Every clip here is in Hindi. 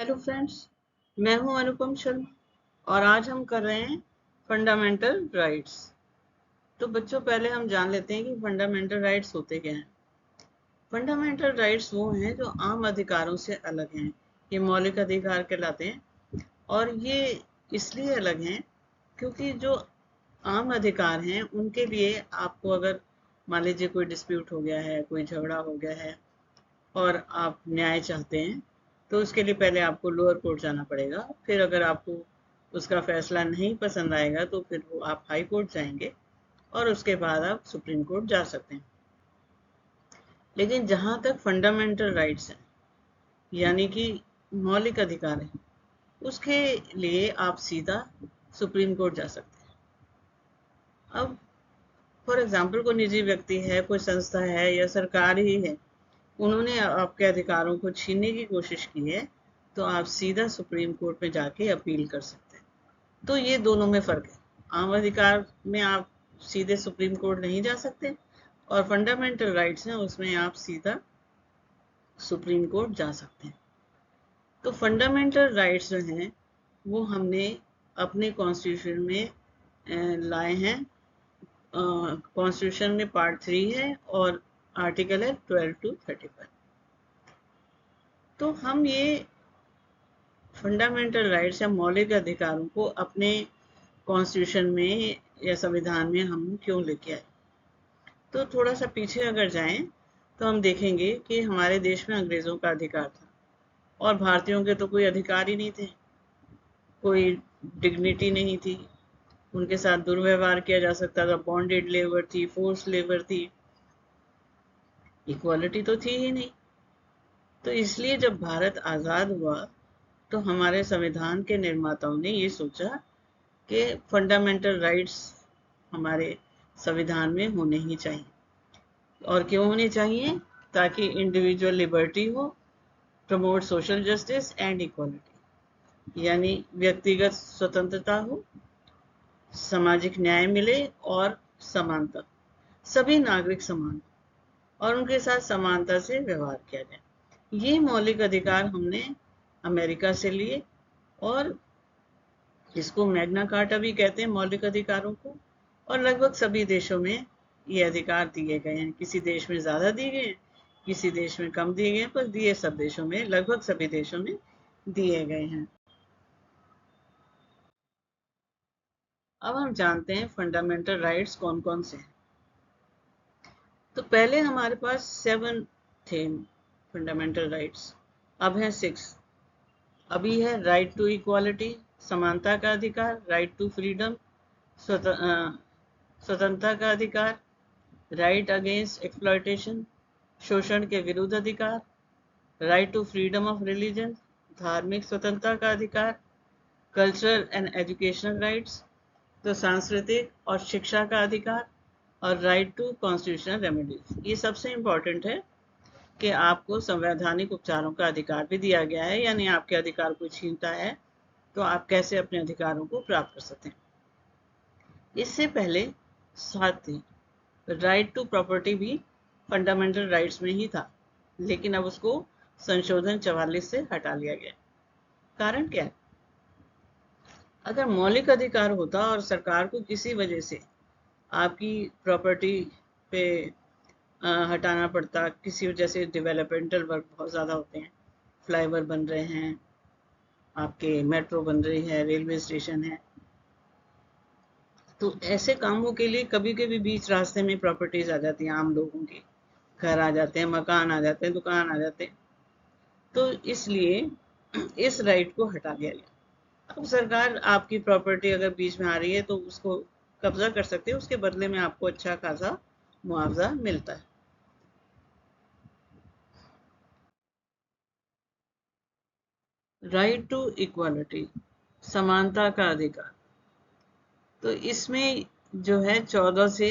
हेलो फ्रेंड्स, मैं हूं अनुपम शर्मा और आज हम कर रहे हैं फंडामेंटल राइट्स। तो बच्चों, पहले हम जान लेते हैं कि फंडामेंटल राइट्स होते क्या हैं। फंडामेंटल राइट्स वो हैं जो आम अधिकारों से अलग हैं। ये मौलिक अधिकार कहलाते हैं और ये इसलिए अलग हैं क्योंकि जो आम अधिकार हैं उनके लिए आपको, अगर मान लीजिए कोई डिस्प्यूट हो गया है, कोई झगड़ा हो गया है और आप न्याय चाहते हैं, तो उसके लिए पहले आपको लोअर कोर्ट जाना पड़ेगा। फिर अगर आपको उसका फैसला नहीं पसंद आएगा तो फिर वो आप हाई कोर्ट जाएंगे और उसके बाद आप सुप्रीम कोर्ट जा सकते हैं। लेकिन जहां तक फंडामेंटल राइट्स हैं, यानी कि मौलिक अधिकार हैं, उसके लिए आप सीधा सुप्रीम कोर्ट जा सकते हैं। अब फॉर एग्जाम्पल, कोई निजी व्यक्ति है, कोई संस्था है या सरकार ही है, उन्होंने आपके अधिकारों को छीनने की कोशिश की है, तो आप सीधा सुप्रीम कोर्ट में जाके अपील कर सकते हैं। तो ये दोनों में फ़र्क है। आम अधिकार में आप सीधे सुप्रीम कोर्ट नहीं जा सकते और फंडामेंटल राइट्स हैं उसमें आप सीधा सुप्रीम कोर्ट जा सकते हैं। तो फंडामेंटल राइट्स जो हैं वो हमने अपने कॉन्स्टिट्यूशन में लाए हैं। कॉन्स्टिट्यूशन में पार्ट 3 है और आर्टिकल है 12 to 35। तो हम ये फंडामेंटल राइट्स या मौलिक अधिकारों को अपने कॉन्स्टिट्यूशन में या संविधान में हम क्यों लेके आए। तो थोड़ा सा पीछे अगर जाएं तो हम देखेंगे कि हमारे देश में अंग्रेजों का अधिकार था और भारतीयों के तो कोई अधिकार ही नहीं थे, कोई डिग्निटी नहीं थी। उनके साथ दुर्व्यवहार किया जा सकता था, बॉन्डेड लेबर थी, फोर्स लेबर थी, इक्वालिटी तो थी ही नहीं। तो इसलिए जब भारत आज़ाद हुआ तो हमारे संविधान के निर्माताओं ने ये सोचा कि फंडामेंटल राइट्स हमारे संविधान में होने ही चाहिए। और क्यों होने चाहिए? ताकि इंडिविजुअल लिबर्टी हो, promote social justice and equality, यानी व्यक्तिगत स्वतंत्रता हो, सामाजिक न्याय मिले और समानता, सभी नागरिक समान और उनके साथ समानता से व्यवहार किया जाए। ये मौलिक अधिकार हमने अमेरिका से लिए और इसको मैग्ना कार्टा भी कहते हैं, मौलिक अधिकारों को। और लगभग सभी देशों में ये अधिकार दिए गए हैं। किसी देश में ज़्यादा दिए गए हैं, किसी देश में कम दिए गए हैं, पर दिए सब देशों में, लगभग सभी देशों में दिए गए हैं। अब हम जानते हैं फंडामेंटल राइट्स कौन कौन से हैं। तो पहले हमारे पास 7 थे फंडामेंटल राइट्स, अब हैं 6। अभी है राइट टू इक्वालिटी, समानता का अधिकार, राइट टू फ्रीडम, स्वतंत्रता का अधिकार, राइट अगेंस्ट एक्सप्लॉयटेशन, शोषण के विरुद्ध अधिकार, right to freedom of religion, धार्मिक स्वतंत्रता का अधिकार, कल्चरल एंड एजुकेशनल राइट्स, तो सांस्कृतिक और शिक्षा का अधिकार, और राइट टू कॉन्स्टिट्यूशनल रेमेडीज। ये सबसे इम्पोर्टेंट है कि आपको संवैधानिक उपचारों का अधिकार भी दिया गया है, यानी आपके अधिकार को छीनता है तो आप कैसे अपने अधिकारों को प्राप्त कर सकते हैं। इससे पहले साथ थी राइट टू प्रॉपर्टी, भी फंडामेंटल राइट्स में ही था, लेकिन अब उसको संशोधन 44 से हटा लिया गया। कारण क्या है? अगर मौलिक अधिकार होता और सरकार को किसी वजह से आपकी प्रॉपर्टी पे हटाना पड़ता, किसी वजह से डेवलपमेंटल वर्क बहुत ज़्यादा होते हैं, फ्लाईओवर बन रहे हैं, आपके मेट्रो बन रही है, रेलवे स्टेशन है, तो ऐसे कामों के लिए कभी कभी बीच रास्ते में प्रॉपर्टीज आ जाती हैं, आम लोगों के घर आ जाते हैं, मकान आ जाते हैं, दुकान आ जाते हैं, तो इसलिए इस राइट को हटा दिया गया। अब सरकार आपकी प्रॉपर्टी अगर बीच में आ रही है तो उसको कब्जा कर सकती है, उसके बदले में आपको अच्छा खासा मुआवजा मिलता है। राइट टू इक्वालिटी, समानता का अधिकार, तो इसमें जो है 14 से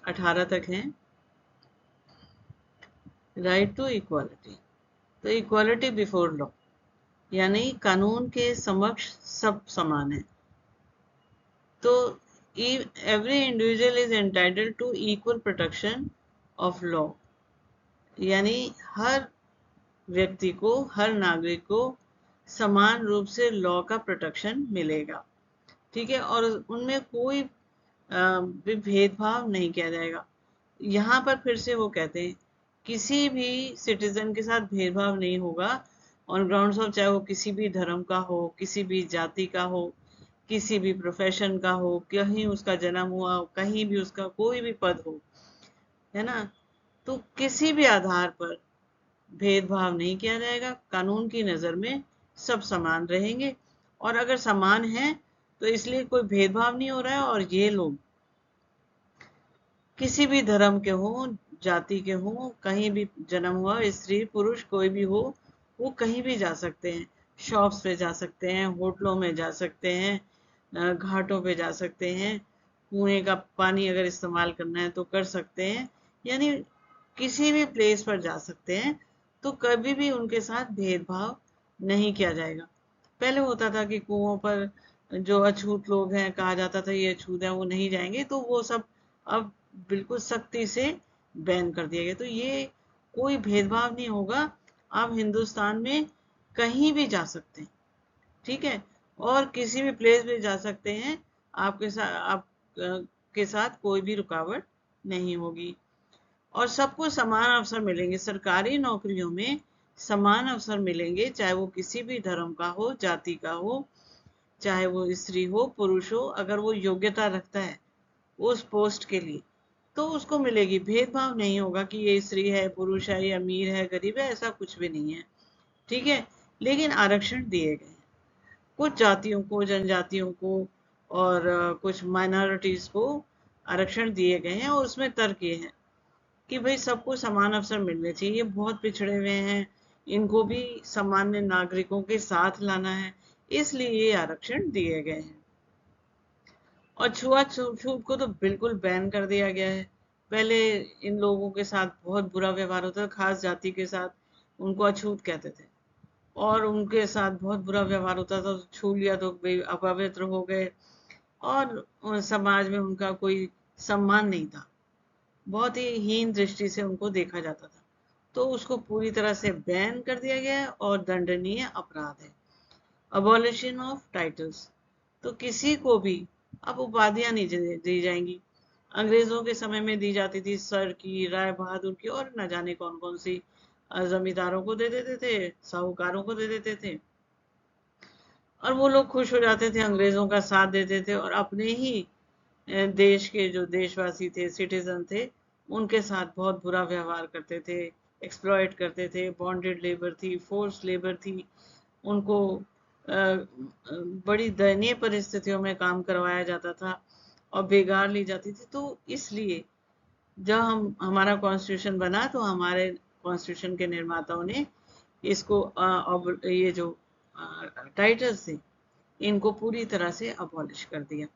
18 तक है। राइट टू इक्वालिटी, तो इक्वालिटी बिफोर लॉ, यानी कानून के समक्ष सब समान है। तो every individual is entitled to equal protection of law, यानी हर व्यक्ति को, हर नागरिक को समान रूप से लॉ का प्रोटेक्शन मिलेगा, ठीक है, और उनमें कोई भी भेदभाव नहीं किया जाएगा। यहाँ पर फिर से वो कहते हैं किसी भी सिटीजन के साथ भेदभाव नहीं होगा ऑन ग्राउंड्स ऑफ, चाहे वो किसी भी धर्म का हो, किसी भी जाति का हो, किसी भी प्रोफेशन का हो, कहीं उसका जन्म हुआ हो, कहीं भी उसका कोई भी पद हो, है ना, तो किसी भी आधार पर भेदभाव नहीं किया जाएगा। कानून की नज़र में सब समान रहेंगे, और अगर समान है तो इसलिए कोई भेदभाव नहीं हो रहा है, और ये लोग किसी भी धर्म के हो, जाति के हो, कहीं भी जन्म हुआ, स्त्री पुरुष कोई भी हो, वो कहीं भी जा सकते हैं। शॉप्स पे जा सकते हैं, होटलों में जा सकते हैं, घाटों पे जा सकते हैं, कुएं का पानी अगर इस्तेमाल करना है तो कर सकते हैं, यानी किसी भी प्लेस पर जा सकते हैं। तो कभी भी उनके साथ भेदभाव नहीं किया जाएगा। पहले होता था कि कुओं पर जो अछूत लोग हैं, कहा जाता था ये अछूत है, वो नहीं जाएंगे, तो वो सब अब बिल्कुल सख्ती से बैन कर दिया गया। तो ये कोई भेदभाव नहीं होगा, आप हिंदुस्तान में कहीं भी जा सकते हैं, ठीक है, और किसी भी प्लेस पे जा सकते हैं। आप के साथ कोई भी रुकावट नहीं होगी, और सबको समान अवसर मिलेंगे। सरकारी नौकरियों में समान अवसर मिलेंगे, चाहे वो किसी भी धर्म का हो, जाति का हो, चाहे वो स्त्री हो पुरुष हो, अगर वो योग्यता रखता है उस पोस्ट के लिए तो उसको मिलेगी। भेदभाव नहीं होगा कि ये स्त्री है, पुरुष है, ये अमीर है, गरीब है, ऐसा कुछ भी नहीं है, ठीक है। लेकिन आरक्षण दिए गए हैं कुछ जातियों को, जनजातियों को, और कुछ माइनॉरिटीज को आरक्षण दिए गए हैं, और उसमें तर्क ये है कि भाई सबको समान अवसर मिलने चाहिए। ये बहुत पिछड़े हुए हैं, इनको भी सामान्य नागरिकों के साथ लाना है, इसलिए ये आरक्षण दिए गए हैं। और छुआछूत को तो बिल्कुल बैन कर दिया गया है। पहले इन लोगों के साथ बहुत बुरा व्यवहार होता था, खास जाति के साथ उनको अछूत कहते थे, और उनके साथ बहुत बुरा व्यवहार होता था, तो छू लिया तो अपवित्र हो गए, और समाज में उनका कोई सम्मान नहीं था, बहुत ही हीन दृष्टि से उनको देखा जाता था। तो उसको पूरी तरह से बैन कर दिया गया है और दंडनीय अपराध है। अबॉलिशन ऑफ टाइटल्स, तो किसी को भी अब उपाधियां नहीं दी जाएंगी। अंग्रेजों के समय में दी जाती थी, सर की, राय बहादुर की, और न जाने कौन कौन सी, जमींदारों को दे देते थे, साहूकारों को दे देते थे, और वो लोग खुश हो जाते थे, अंग्रेजों का साथ देते थे, और अपने ही देश के जो देशवासी थे, सिटीजन थे, उनके साथ बहुत बुरा व्यवहार करते थे, एक्सप्लॉइट करते थे। बॉन्डेड लेबर थी, फोर्स लेबर थी, उनको बड़ी दयनीय परिस्थितियों में काम करवाया जाता था और बेगार ली जाती थी। तो इसलिए जब हमारा कॉन्स्टिट्यूशन बना, तो हमारे कॉन्स्टिट्यूशन के निर्माताओं ने इसको ये जो टाइटल्स थे, इनको पूरी तरह से अबॉलिश कर दिया।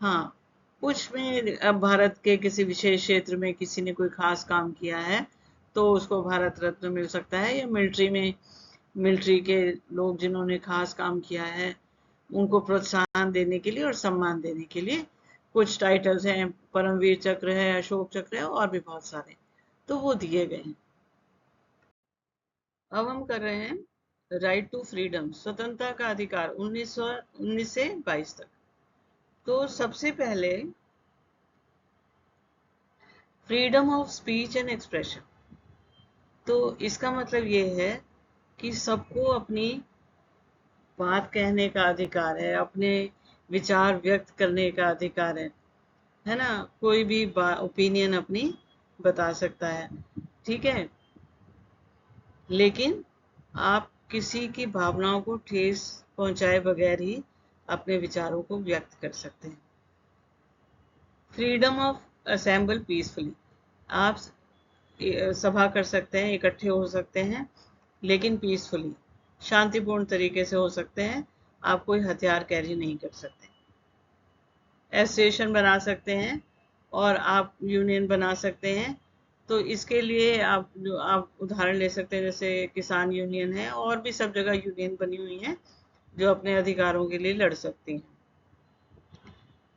हाँ, कुछ में अब भारत के किसी विशेष क्षेत्र में किसी ने कोई खास काम किया है तो उसको भारत रत्न मिल सकता है, या मिलिट्री में, मिलिट्री के लोग जिन्होंने खास काम किया है उनको प्रोत्साहन देने के लिए और सम्मान देने के लिए कुछ टाइटल्स हैं, परमवीर चक्र है, अशोक चक्र है, और भी बहुत सारे, तो वो दिए गए हैं। अब हम कर रहे हैं राइट टू फ्रीडम, स्वतंत्रता का अधिकार, 1919 से 22 तक। तो सबसे पहले freedom of speech and expression, तो इसका मतलब ये है कि सबको अपनी बात कहने का अधिकार है, अपने विचार व्यक्त करने का अधिकार है ना, कोई भी ओपिनियन अपनी बता सकता है, ठीक है, लेकिन आप किसी की भावनाओं को ठेस पहुंचाए बगैर ही अपने विचारों को व्यक्त कर सकते हैं। फ्रीडम ऑफ असेंबल पीसफुली, आप सभा कर सकते हैं, इकट्ठे हो सकते हैं, लेकिन पीसफुली, शांतिपूर्ण तरीके से हो सकते हैं, आप कोई हथियार कैरी नहीं कर सकते। एसोसिएशन बना सकते हैं और आप यूनियन बना सकते हैं। तो इसके लिए आप उदाहरण ले सकते हैं, जैसे किसान यूनियन है, और भी सब जगह यूनियन बनी हुई हैं जो अपने अधिकारों के लिए लड़ सकती हैं।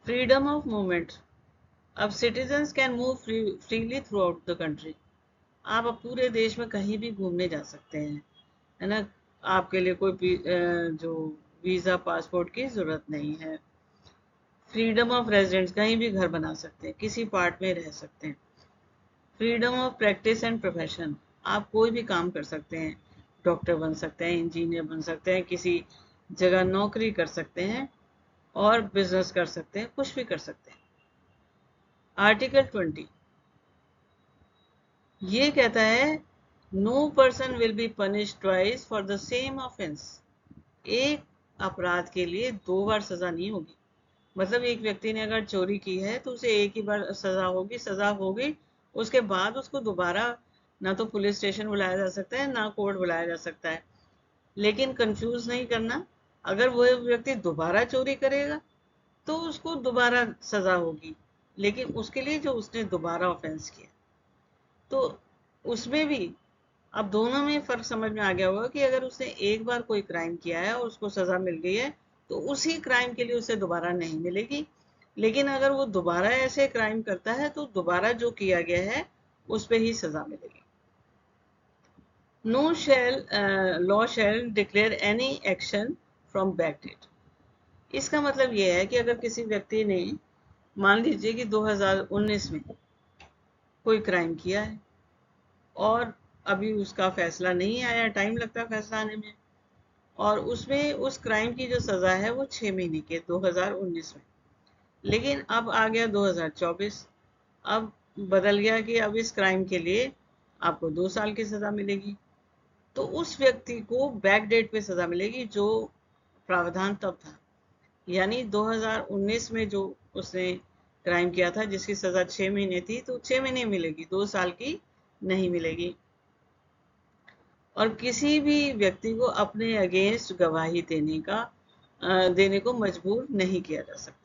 फ्रीडम ऑफ मूवमेंट, अब citizens can move freely through out the country, आप अब पूरे देश में कहीं भी घूमने जा सकते हैं, है ना, आपके लिए कोई जो वीज़ा पासपोर्ट की ज़रूरत नहीं है। फ्रीडम ऑफ रेजिडेंस, कहीं भी घर बना सकते हैं, किसी पार्ट में रह सकते हैं। Freedom of practice and profession, आप कोई भी काम कर सकते हैं, डॉक्टर बन सकते हैं, इंजीनियर बन सकते हैं, किसी जगह नौकरी कर सकते हैं और बिजनेस कर सकते हैं, कुछ भी कर सकते हैं। आर्टिकल 20 ये कहता है no person will be punish twice for the same offence. एक अपराध के लिए 2 बार सजा नहीं होगी। मतलब एक व्यक्ति ने अगर चोरी की है तो उसे एक ही बार सजा होगी, उसके बाद उसको दोबारा ना तो पुलिस स्टेशन बुलाया जा सकता है ना कोर्ट बुलाया जा सकता है। लेकिन कंफ्यूज नहीं करना, अगर वो व्यक्ति दोबारा चोरी करेगा तो उसको दोबारा सजा होगी, लेकिन उसके लिए जो उसने दोबारा ऑफेंस किया। तो उसमें भी अब दोनों में फर्क समझ में आ गया होगा कि अगर उसने एक बार कोई क्राइम किया है और उसको सजा मिल गई है तो उसी क्राइम के लिए उसे दोबारा नहीं मिलेगी। लेकिन अगर वो दोबारा ऐसे क्राइम करता है तो दोबारा जो किया गया है उस पर ही सजा मिलेगी। No shall law shall declare any action from backdate. इसका मतलब ये है कि अगर किसी व्यक्ति ने मान लीजिए कि 2019 में कोई क्राइम किया है और अभी उसका फैसला नहीं आया, टाइम लगता है फैसला आने में, और उसमें उस क्राइम की जो सजा है वो 6 महीने की 2019 में। लेकिन अब आ गया 2024, अब बदल गया कि अब इस क्राइम के लिए आपको 2 साल की सजा मिलेगी। तो उस व्यक्ति को बैक डेट पे सजा मिलेगी जो प्रावधान तब था, यानी 2019 में जो उसने क्राइम किया था जिसकी सजा 6 महीने थी तो 6 महीने मिलेगी, 2 साल की नहीं मिलेगी। और किसी भी व्यक्ति को अपने अगेंस्ट गवाही देने को मजबूर नहीं किया जा सकता।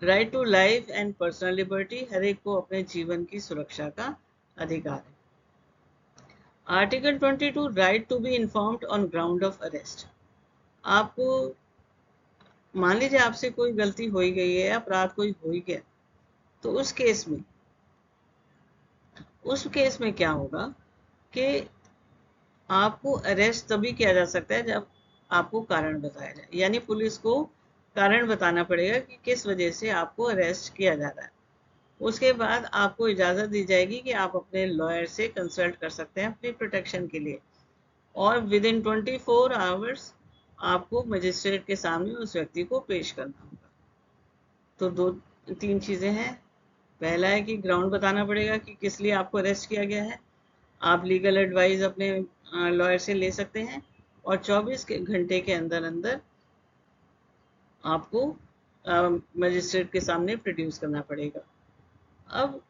Right to life and personal liberty, हर एक को अपने जीवन की सुरक्षा का अधिकार है। Article 22 right to be informed on ground of arrest. आपको मान लीजिए आपसे कोई गलती हो ही गई है, अपराध कोई हो ही गया, तो उस केस में क्या होगा कि आपको अरेस्ट तभी किया जा सकता है जब आपको कारण बताया जाए, यानी पुलिस को कारण बताना पड़ेगा कि किस वजह से आपको अरेस्ट किया जा रहा है। उसके बाद आपको इजाज़त दी जाएगी कि आप अपने लॉयर से कंसल्ट कर सकते हैं अपनी प्रोटेक्शन के लिए, और विद इन 24 आवर्स आपको मजिस्ट्रेट के सामने उस व्यक्ति को पेश करना होगा। तो 2-3 चीज़ें हैं। पहला है कि ग्राउंड बताना पड़ेगा कि किस लिए आपको अरेस्ट किया गया है, आप लीगल एडवाइस अपने लॉयर से ले सकते हैं, और 24 घंटे के अंदर अंदर आपको मजिस्ट्रेट के सामने प्रोड्यूस करना पड़ेगा। अब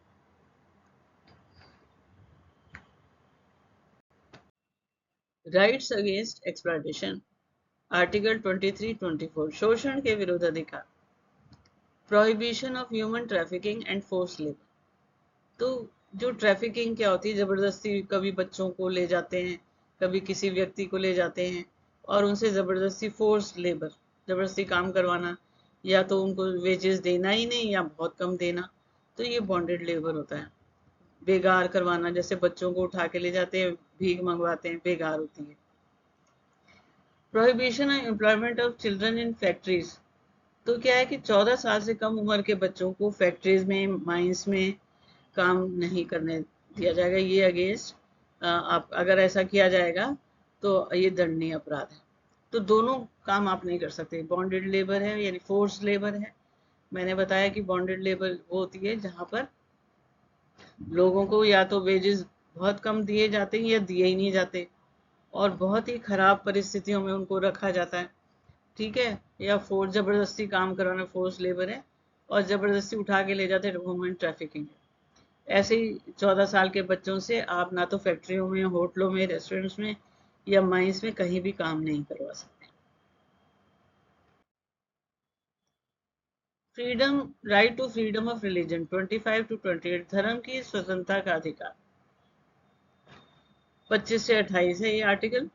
राइट्स अगेंस्ट एक्सप्लॉयटेशन, आर्टिकल 23-24 शोषण के विरुद्ध अधिकार, prohibition of human trafficking and force labour. तो जो ट्रैफिकिंग क्या होती है, ज़बरदस्ती कभी बच्चों को ले जाते हैं, कभी किसी व्यक्ति को ले जाते हैं और उनसे ज़बरदस्ती फोर्स लेबर, ज़बरदस्ती काम करवाना, या तो उनको वेजेस देना ही नहीं या बहुत कम देना, तो ये बॉन्डेड लेबर होता है। बेगार करवाना, जैसे बच्चों को उठा के ले जाते हैं, भीख मंगवाते हैं, बेगार होती है। Prohibition of employment of children in factories, तो क्या है कि 14 साल से कम उम्र के बच्चों को फैक्ट्रीज में, माइंस में काम नहीं करने दिया जाएगा। ये अगेंस्ट आप अगर ऐसा किया जाएगा तो ये दंडनीय अपराध है। तो दोनों काम आप नहीं कर सकते। बॉन्डेड लेबर है यानी फोर्स लेबर है। मैंने बताया कि बॉन्डेड लेबर वो होती है जहाँ पर लोगों को या तो वेजेस बहुत कम दिए जाते हैं या दिए ही नहीं जाते, और बहुत ही खराब परिस्थितियों में उनको रखा जाता है, ठीक है, या फोर्स जबरदस्ती काम करवाना फोर्स लेबर है, और जबरदस्ती उठा के ले जाते हैं, ह्यूमन ट्रैफिकिंग है। ऐसे ही 14 साल के बच्चों से आप ना तो फैक्ट्रियों में, होटलों में, रेस्टोरेंट्स में या माइंस में कहीं भी काम नहीं करवा सकते। Freedom, right to freedom of religion 25-28, धर्म की स्वतंत्रता का अधिकार, 25 से 28 है ये आर्टिकल।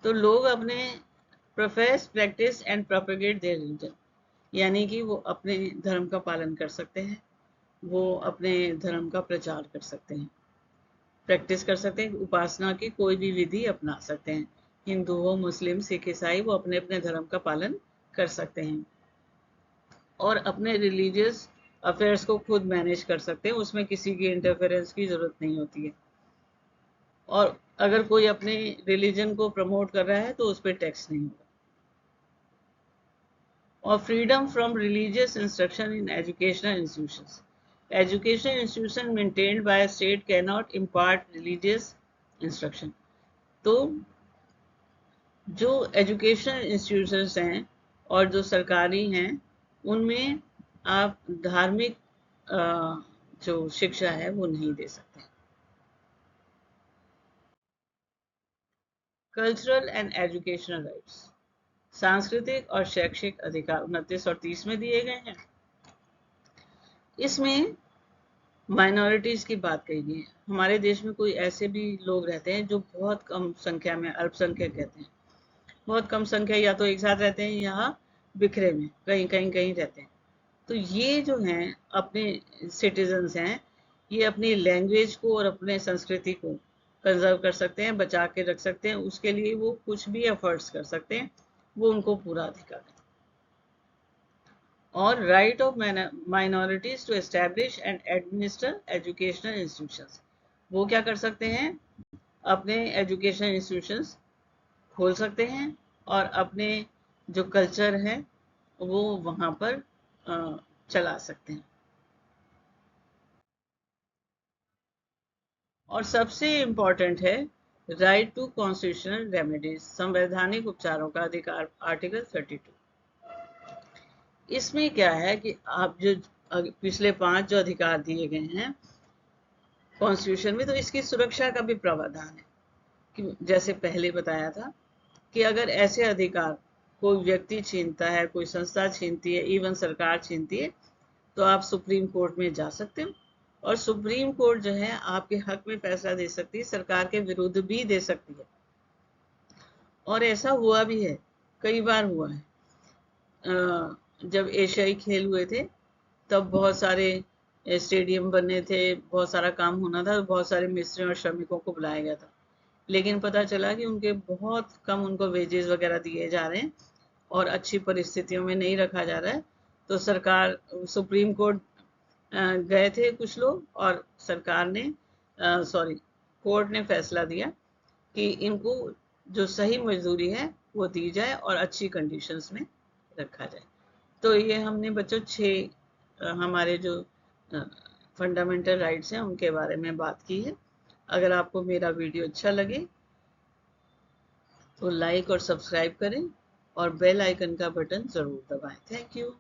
तो लोग अपने profess, practice and propagate their religion, यानी कि वो अपने धर्म का पालन कर सकते हैं, वो अपने धर्म का प्रचार कर सकते हैं। प्रैक्टिस कर सकते हैं, उपासना की कोई भी विधि अपना सकते हैं। हिंदू हो, मुस्लिम, सिख, ईसाई, वो अपने अपने धर्म का पालन कर सकते हैं और अपने रिलीजियस अफेयर्स को खुद मैनेज कर सकते हैं, उसमें किसी की इंटरफेरेंस की जरूरत नहीं होती है। और अगर कोई अपने रिलीजन को प्रमोट कर रहा है तो उस पर टैक्स नहीं होगा। और freedom from religious instruction in educational institutions. Educational institution maintained by a state cannot impart religious instruction. तो जो एजुकेशनल इंस्टीट्यूशंस हैं और जो सरकारी हैं उनमें आप धार्मिक जो शिक्षा है वो नहीं दे सकते। कल्चरल एंड एजुकेशनल राइट्स, सांस्कृतिक और शैक्षिक अधिकार 29 और 30 में दिए गए हैं। इसमें माइनॉरिटीज की बात कही गई है। हमारे देश में कोई ऐसे भी लोग रहते हैं जो बहुत कम संख्या में, अल्पसंख्यक कहते हैं, बहुत कम संख्या, या तो एक साथ रहते हैं या बिखरे में कहीं कहीं कहीं रहते हैं। तो ये जो हैं अपने सिटीजन्स हैं, ये अपनी लैंग्वेज को और अपने संस्कृति को कंजर्व कर सकते हैं, बचा के रख सकते हैं। उसके लिए वो कुछ भी एफर्ट्स कर सकते हैं, वो उनको पूरा अधिकार है। और right of minorities to establish and administer educational institutions, वो क्या कर सकते हैं, अपने एजुकेशनल इंस्टीट्यूशंस खोल सकते हैं और अपने जो कल्चर है वो वहाँ पर चला सकते हैं। और सबसे इम्पोर्टेंट है राइट टू कॉन्स्टिट्यूशनल रेमेडीज, संवैधानिक उपचारों का अधिकार, आर्टिकल 32। इसमें क्या है कि आप जो पिछले 5 जो अधिकार दिए गए हैं कॉन्स्टिट्यूशन में, तो इसकी सुरक्षा का भी प्रावधान है कि जैसे पहले बताया था कि अगर ऐसे अधिकार कोई व्यक्ति छीनता है, कोई संस्था छीनती है, इवन सरकार छीनती है, तो आप सुप्रीम कोर्ट में जा सकते हो और सुप्रीम कोर्ट जो है आपके हक में फैसला दे सकती है, सरकार के विरुद्ध भी दे सकती है। और ऐसा हुआ भी है, कई बार हुआ है। जब एशियाई खेल हुए थे तब बहुत सारे स्टेडियम बनने थे, बहुत सारा काम होना था, बहुत सारे मिस्त्रियों और श्रमिकों को बुलाया गया था, लेकिन पता चला कि उनके बहुत कम उनको वेजेस वगैरह दिए जा रहे हैं और अच्छी परिस्थितियों में नहीं रखा जा रहा है। तो सरकार, सुप्रीम कोर्ट गए थे कुछ लोग और सरकार ने कोर्ट ने फैसला दिया कि इनको जो सही मजदूरी है वो दी जाए और अच्छी कंडीशंस में रखा जाए। तो ये हमने बच्चों 6 हमारे जो फंडामेंटल राइट्स हैं उनके बारे में बात की है। अगर आपको मेरा वीडियो अच्छा लगे तो लाइक और सब्सक्राइब करें और बेल आइकन का बटन ज़रूर दबाएं। Thank you.